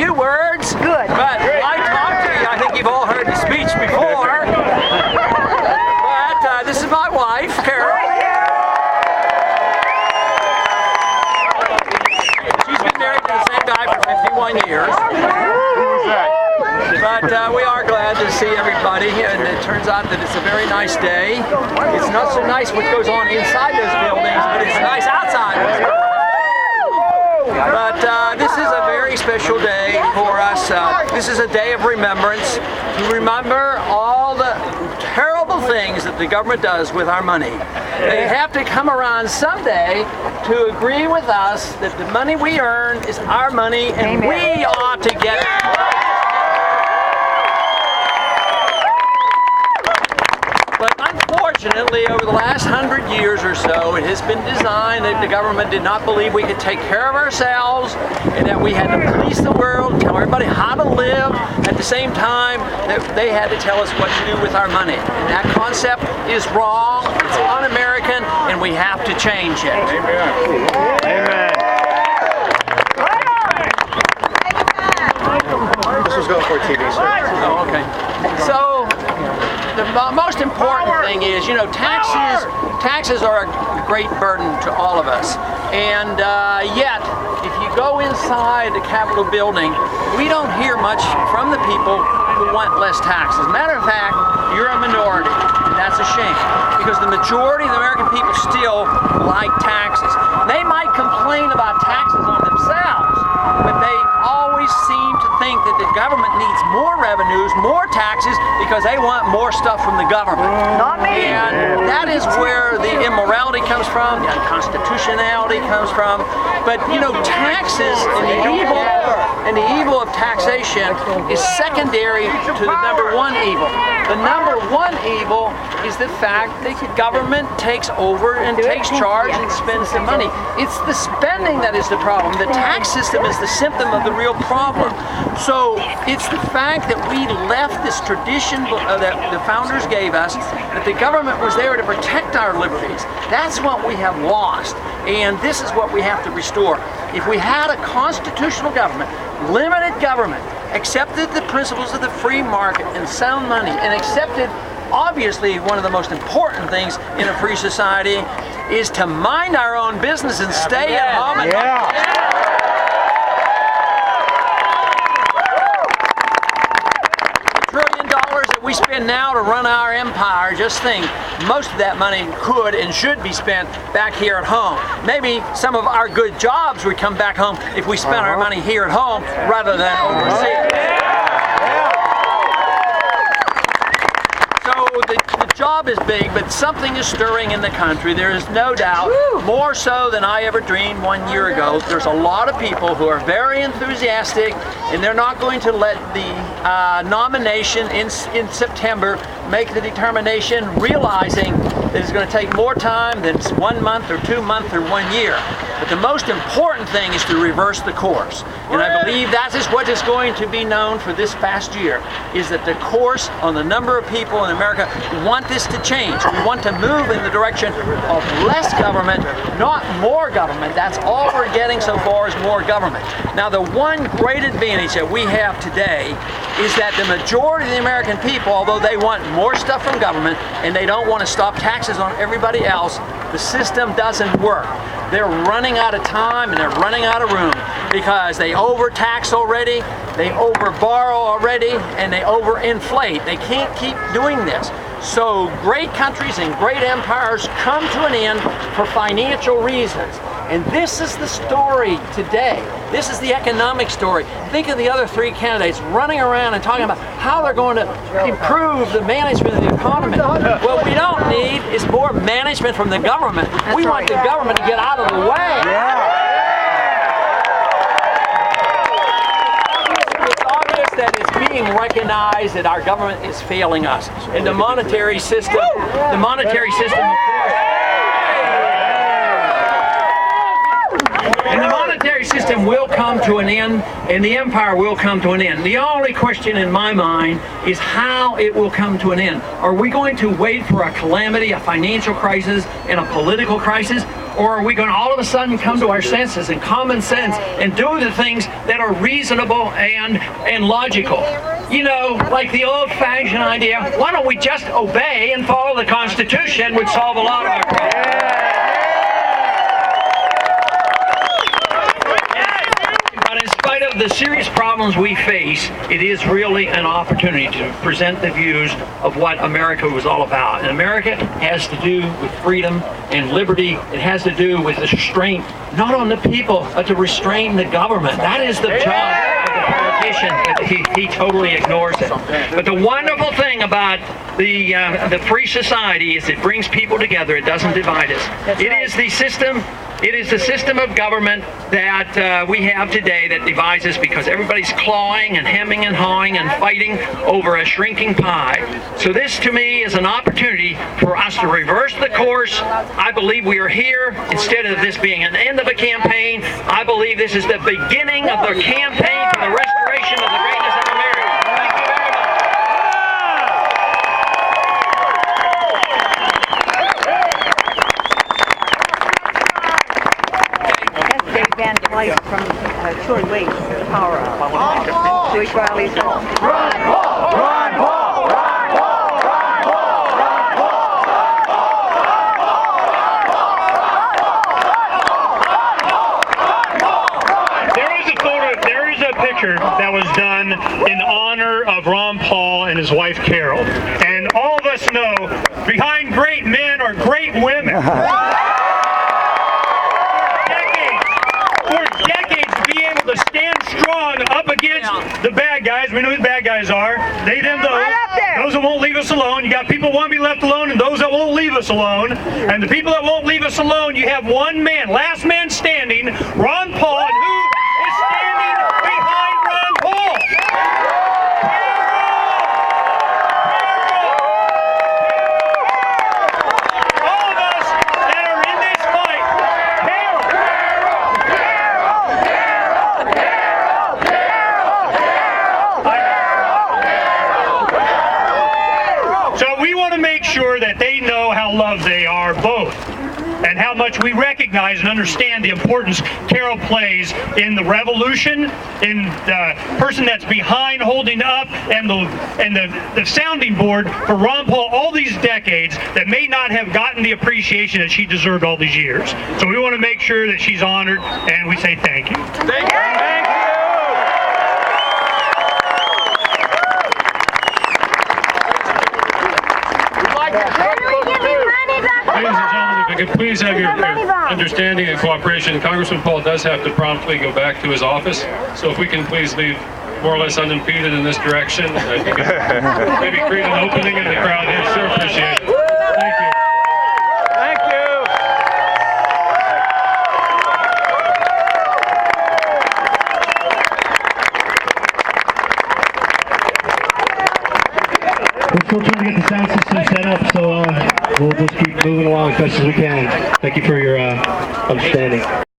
few words. Good. But I talked to you. I think you've all heard the speech before. But this is my wife, Carol. She's been married to the same guy for 51 years. But we are glad to see everybody, and it turns out that it's a very nice day. It's not so nice what goes on inside those buildings, but it's nice outside. But this is a very special day for us. This is a day of remembrance to remember all the terrible things that the government does with our money. They have to come around someday to agree with us that the money we earn is our money, and we ought to get it. But unfortunately, over the last 100 years or so, it has been designed that the government did not believe we could take care of ourselves, and that we had to police the world, tell everybody how to live, at the same time that they had to tell us what to do with our money. And that concept is wrong, it's un-American, and we have to change it. Amen. Amen. This was going for TV, sir. Oh, okay. So, the most important thing is, you know, taxes are a great burden to all of us. And yet, if you go inside the Capitol building, we don't hear much from the people who want less taxes. Matter of fact, you're a minority, and that's a shame, because the majority of the American people still like taxes. They might complain about taxes on themselves, but they always seem to think that the government needs more revenues, more taxes, because they want more stuff from the government. Not me. And that is where the immorality comes from, the unconstitutionality comes from. But you know, taxes and the evil of taxation is secondary to the number one evil. The number one evil is the fact that the government takes over and takes charge and spends the money. It's the spending that is the problem. The tax system is the symptom of the real problem. So it's the fact that we left this tradition that the founders gave us, that the government was there to protect our liberties. That's what we have lost, and this is what we have to restore. If we had a constitutional government, limited government, accepted the principles of the free market and sound money, and accepted, obviously, one of the most important things in a free society is to mind our own business and stay at home. And $1 trillion that we spend now to run our empire, just think, most of that money could and should be spent back here at home. Maybe some of our good jobs would come back home if we spent our money here at home rather than overseas. The job is big, but something is stirring in the country. There is no doubt, more so than I ever dreamed 1 year ago. There's a lot of people who are very enthusiastic, and they're not going to let the nomination in September make the determination, realizing that it's going to take more time than 1 month or 2 months or 1 year. But the most important thing is to reverse the course. And I believe that is what is going to be known for this past year, is that the course on the number of people in America want this to change. We want to move in the direction of less government, not more government. That's all we're getting so far is more government. Now, the one great advantage that we have today is that the majority of the American people, although they want more stuff from government and they don't want to stop taxes on everybody else, the system doesn't work. They're running out of time and they're running out of room because they overtax already, they overborrow already, and they overinflate. They can't keep doing this. So great countries and great empires come to an end for financial reasons. And this is the story today. This is the economic story. Think of the other three candidates running around and talking about how they're going to improve the management of the economy. What we don't need is more management from the government. We want the government to get out of the way. It's obvious that it's being recognized that our government is failing us. And the monetary system, of course, and the monetary system will come to an end, and the empire will come to an end. The only question in my mind is how it will come to an end. Are we going to wait for a calamity, a financial crisis, and a political crisis? or are we going to all of a sudden come to our senses and common sense and do the things that are reasonable and logical? You know, like the old-fashioned idea, why don't we just obey and follow the Constitution, would solve a lot of our problems. But in spite of the serious problems we face, it is really an opportunity to present the views of what America was all about. And America has to do with freedom and liberty. It has to do with the restraint, not on the people, but to restrain the government. That is the job of the politician, but he totally ignores it. But the wonderful thing about the free society is it brings people together. It doesn't divide us. It is the system. It is the system of government that we have today that divides us because everybody's clawing and hemming and hawing and fighting over a shrinking pie. So this, to me, is an opportunity for us to reverse the course. I believe we are here. Instead of this being an end of a campaign, I believe this is the beginning of the campaign for the restoration of the greatness of America. Thank you very much. Dave Van Slyce from Short Wave, the power of Jewish rallies. Run, Paul! Run, Paul! Run, Paul! Run, Paul! Run, Paul! There is a picture that was done in honor of Ron Paul and his wife Carol. And all of us know behind great men are great women. To stand strong up against the bad guys. We know who the bad guys are. They, them, those that won't leave us alone. You got people who want to be left alone and those that won't leave us alone. And the people that won't leave us alone, you have one man, last man standing, Ron Paul. And who is standing behind Ron Paul? All of us that are in this fight, so we want to make sure that they know how loved they are both and how much we recognize and understand the importance Carol plays in the revolution, in the person that's behind holding up, and the sounding board for Ron Paul all these decades that may not have gotten the appreciation that she deserved all these years. So we want to make sure that she's honored, and we say thank you. Thank you. Ladies and gentlemen, if I could please have your understanding and cooperation. Congressman Paul does have to promptly go back to his office, so if we can please leave more or less unimpeded in this direction, I think maybe create an opening in the crowd here. Sure, appreciate it. Thank you. Thank you. We're still trying to get the sound system set up, so we'll just keep moving along as best as we can. Thank you for your understanding.